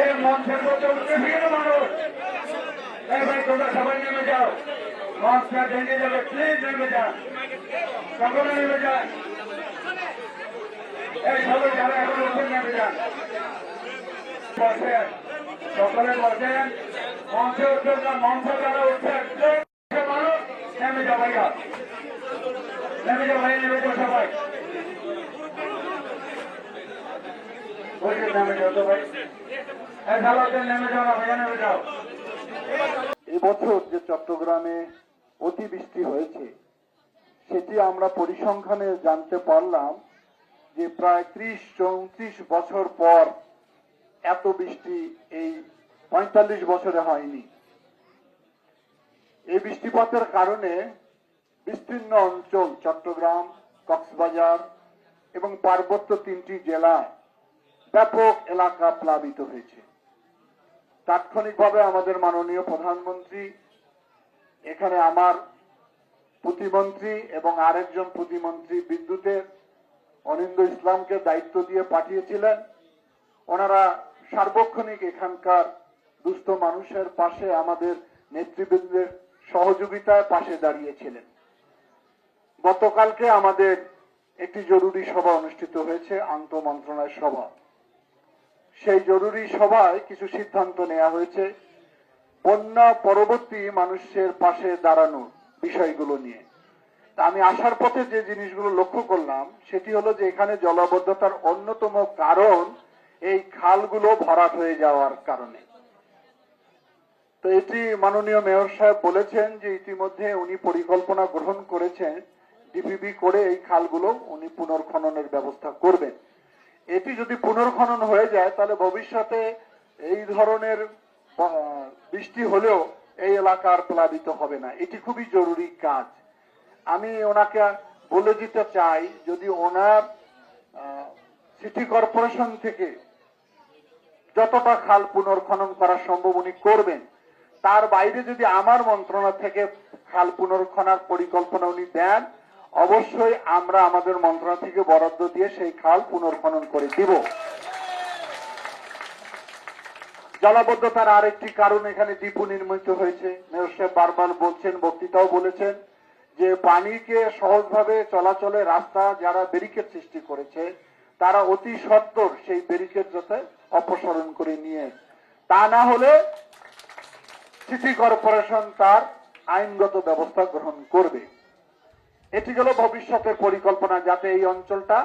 এই মঞ্চের মধ্যে বিভিন্ন মানুষ এই ভাই তোমরা সবাই নেমে যাও, মঞ্চটা ভেঙে যাবে, প্লিজ নেমে যান, সকলে নেমে যান, এই সবাই যারা এখন উঠেন নেমে যান, বসেন, সকলে বসেন, মঞ্চে উঠবেন না, মঞ্চ যারা উঠছেন মানুষ নেমে যাও ভাইয়া, নেমে যাও ভাই, নেমে যাও সবাই, নেমে যাও তো ভাই, নেমে যাও না ভাইয়া, নেমে যাও। এবছর যে চট্টগ্রামে অতিবৃষ্টি হয়েছে সেটি আমরা পরিসংখ্যানে জানতে পারলাম যে প্রায় ৩০-৩৪ বছর পর এত বৃষ্টি এই ৪৫ বছরে হয়নি। এই বৃষ্টিপাতের কারণে বিস্তীর্ণ অঞ্চল চট্টগ্রাম, কক্সবাজার এবং পার্বত্য ৩টি জেলায় ব্যাপক এলাকা প্লাবিত হয়েছে। তাৎক্ষণিকভাবে আমাদের মাননীয় প্রধানমন্ত্রী এখানে আমার প্রতিমন্ত্রী এবং আরেকজন প্রতিমন্ত্রী বিদ্যুতের অনিন্দ ইসলামকে দায়িত্ব দিয়ে পাঠিয়েছিলেন। ওনারা সার্বক্ষণিক এখানকার দুস্থ মানুষের পাশে আমাদের নেতৃবৃন্দের সহযোগিতায় পাশে দাঁড়িয়েছিলেন। গতকালকে আমাদের একটি জরুরি সভা অনুষ্ঠিত হয়েছে, আন্তঃমন্ত্রণালয় সভা। সেই জরুরি সভায় কিছু সিদ্ধান্ত নেওয়া হয়েছে বন্যা পরবর্তী মানুষের পাশে দাঁড়ানোর বিষয়গুলো নিয়ে। আমি আসার পথে যে জিনিসগুলো লক্ষ্য করলাম সেটি হলো যে এখানে জলাবদ্ধতার অন্যতম কারণ এই খালগুলো ভরাট হয়ে যাওয়ার কারণে। তো এটি মাননীয় মেয়র সাহেব বলেছেন যে ইতিমধ্যে উনি পরিকল্পনা গ্রহণ করেছেন, ডিপিবি করে এই খালগুলো উনি পুনর্খননের ব্যবস্থা করবেন। এটি যদি পুনর্খনন হয়ে যায় তাহলে ভবিষ্যতে এই ধরনের বৃষ্টি হলেও এই এলাকা আর প্লাবিত হবে না। এটি খুবই জরুরি কাজ। আমি ওনাকে বলে দিতে চাই, যদি ওনার সিটি কর্পোরেশন থেকে যতটা খাল পুনর্খনন করা সম্ভব উনি করবেন, তার বাইরে যদি আমার মন্ত্রণালয় থেকে খাল পুনর্খননের পরিকল্পনা উনি দেন, অবশ্যই আমরা আমাদের মন্ত্রণালয় থেকে বরাদ্দ দিয়ে সেই খাল পুনর্খনন করে দিব। জলাবদ্ধতার আরেকটি কারণ এখানে ডিপো নির্মিত হয়েছে। মেয়র সাহেব বারবার বলছেন, বক্তৃতাও বলেছেন যে পানিকে সহজভাবে চলাচলে রাস্তা যারা ব্যারিকেড সৃষ্টি করেছে তারা অতি সত্বর সেই ব্যারিকেড যাতে অপসারণ করে নিয়ে, তা না হলে সিটি কর্পোরেশন তার আইনগত ব্যবস্থা গ্রহণ করবে। এটি হলো ভবিষ্যতের পরিকল্পনা, যাতে এই অঞ্চলটা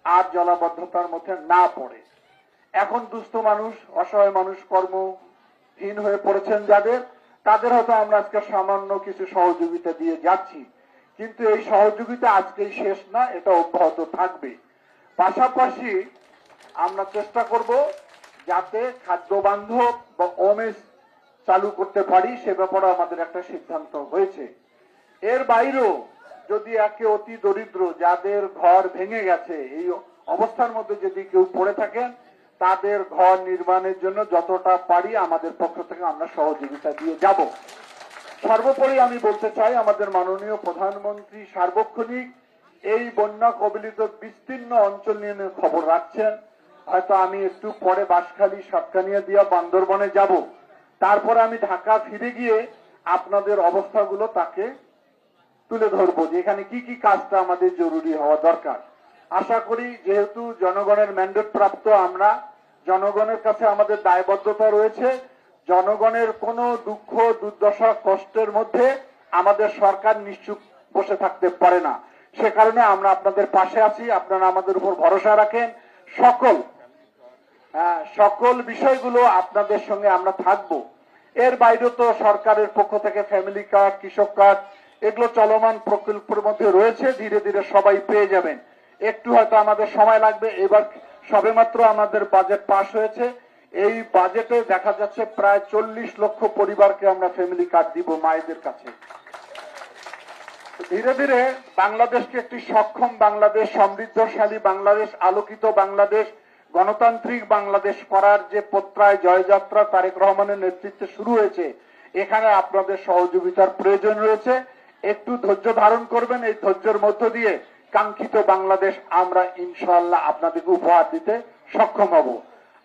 আর জলাবদ্ধতার মধ্যে না পড়ে। এখন দুস্থ মানুষ, অসহায় মানুষ, কর্মহীন হয়ে পড়েছেন যাদের, তাদের হয়তো আমরা আজকে সামান্য কিছু সহযোগিতা দিয়ে যাচ্ছি, কিন্তু এই সহযোগিতা আজকেই শেষ না, এটা অব্যাহত থাকবে। পাশাপাশি আমরা চেষ্টা করব যাতে খাদ্য বান্ধব বা ওমেস চালু করতে পারি, সে ব্যাপারে আমাদের একটা সিদ্ধান্ত হয়েছে। এর বাইরেও যদি একে অতি দরিদ্র যাদের ঘর ভেঙে গেছে, এই অবস্থার মধ্যে যদি কেউ পড়ে থাকেন, তাদের ঘর নির্মাণের জন্য যতটা পারি আমাদের পক্ষ থেকে আমরা সহযোগিতা দিয়ে যাব। সর্বোপরি আমি বলতে চাই, আমাদের মাননীয় প্রধানমন্ত্রী সার্বক্ষণিক এই বন্যা কবলিত বিস্তীর্ণ অঞ্চল নিয়ে খবর রাখছেন। হয়তো আমি একটু পরে বাঁশখালী, সাতকানিয়া দিয়া বান্দরবনে যাব, তারপরে আমি ঢাকা ফিরে গিয়ে আপনাদের অবস্থাগুলো তাকে তুলে ধরবো যে এখানে কি কি কাজটা আমাদের জরুরি হওয়া দরকার। আশা করি যেহেতু জনগণের ম্যান্ডেট প্রাপ্ত আমরা, জনগণের কাছে আমাদের দায়বদ্ধতা রয়েছে, জনগণের কোনো দুঃখ দুর্দশা কষ্টের মধ্যে আমাদের সরকার নিশ্চুপ বসে থাকতে পারে না। সে কারণে আমরা আপনাদের পাশে আছি, আপনারা আমাদের উপর ভরসা রাখেন। সকল বিষয়গুলো আপনাদের সঙ্গে আমরা থাকব। এর বাইরে তো সরকারের পক্ষ থেকে ফ্যামিলি কার্ড, কৃষক কার্ড, এগুলো চলমান প্রকল্পের মধ্যে রয়েছে, ধীরে ধীরে সবাই পেয়ে যাবেন। একটু হয়তো আমাদের সময় লাগবে। এবার সবেমাত্র আমাদের বাজেট পাস হয়েছে, এই বাজেটে দেখা যাচ্ছে প্রায় 40 লক্ষ পরিবারকে আমরা ফ্যামিলি কার্ড দিব মায়েদের কাছে। ধীরে ধীরে বাংলাদেশকে একটি সক্ষম বাংলাদেশ, সমৃদ্ধশালী বাংলাদেশ, আলোকিত বাংলাদেশ, গণতান্ত্রিক বাংলাদেশ করার যে প্রত্যয় জয়যাত্রা তারেক রহমানের নেতৃত্বে শুরু হয়েছে, এখানে আপনাদের সহযোগিতার প্রয়োজন রয়েছে। একটু ধৈর্য ধারণ করবেন, এই ধৈর্যের মধ্য দিয়ে কাঙ্ক্ষিত বাংলাদেশ আমরা ইনশাআল্লাহ আপনাদেরকে উপহার দিতে সক্ষম হব।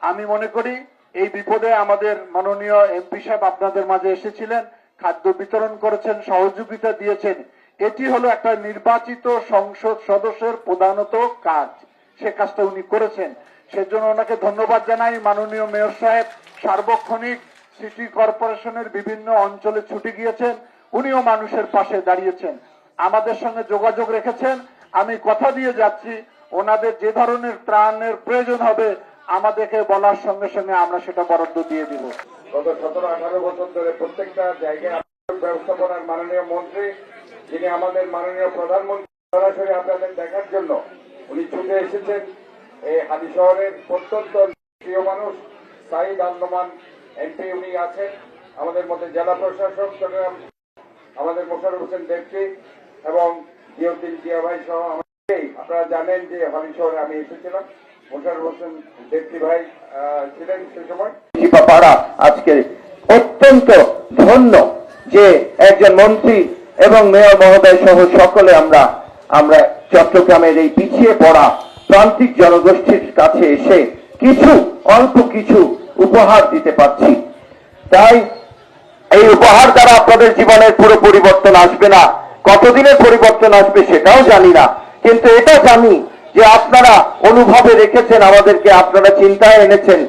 আমি মনে করি এই বিপদে আমাদের মাননীয় এমপি সাহেব আপনাদের মাঝে এসেছিলেন, খাদ্য বিতরণ করেছেন, সহযোগিতা দিয়েছেন। এটি হলো একটা নির্বাচিত সংসদ সদস্যের প্রধানত কাজ, সে কাজটা উনি করেছেন, সেজন্য ওনাকে ধন্যবাদ জানাই। মাননীয় মেয়র সাহেব সার্বক্ষণিক সিটি কর্পোরেশনের বিভিন্ন অঞ্চলে ছুটে গিয়েছেন, উনিও মানুষের পাশে দাঁড়িয়েছেন, আমাদের সঙ্গে যোগাযোগ রেখেছেন। আমি কথা দিয়ে যাচ্ছি, ওনাদের যে ধরনের ত্রাণের প্রয়োজন হবে আমাদেরকে বলার সঙ্গে সঙ্গে আমরা সেটা বরাদ্দ দিয়ে দিব। গত 17-18 বছর ধরে প্রত্যেকটা জায়গায় ব্যবস্থাপনার মাননীয় মন্ত্রী, যিনি আমাদের মাননীয় প্রধানমন্ত্রী, সরাসরি আপনাদের দেখার জন্য উনি ছুটে এসেছেন। এই হালি শহরের প্রত্যন্ত প্রিয় মানুষ সাইদ আল-নোমান এমপি উনি আছেন, আমাদের মধ্যে জেলা প্রশাসক আমাদের মোশাররফ হোসেন দেবকি এবং জিয়াউদ্দিন জিয়া ভাই সহ আপনারা জানেন যে হালি শহরে আমি এসেছিলাম, মোশাররফ হোসেন দেবকি ভাই ছিলেন সে সময়। পাড়া আজকে অত্যন্ত ধন্য যে একজন মন্ত্রী এবং মেয়র মহোদয় সহ সকলে আমরা চট্টগ্রামের এই পিছিয়ে পড়া প্রান্তিক জনগোষ্ঠীর কাছে এসে অল্প কিছু উপহার দিতে পারছি। তাই এই উপহার দ্বারা আপনাদের জীবনের পুরো পরিবর্তন আসবে না, কতদিনের পরিবর্তন আসবে সেটাও জানি না, কিন্তু এটা জানি যে আপনারা অনুভবে রেখেছেন আমাদেরকে, আপনারা চিন্তায় এনেছেন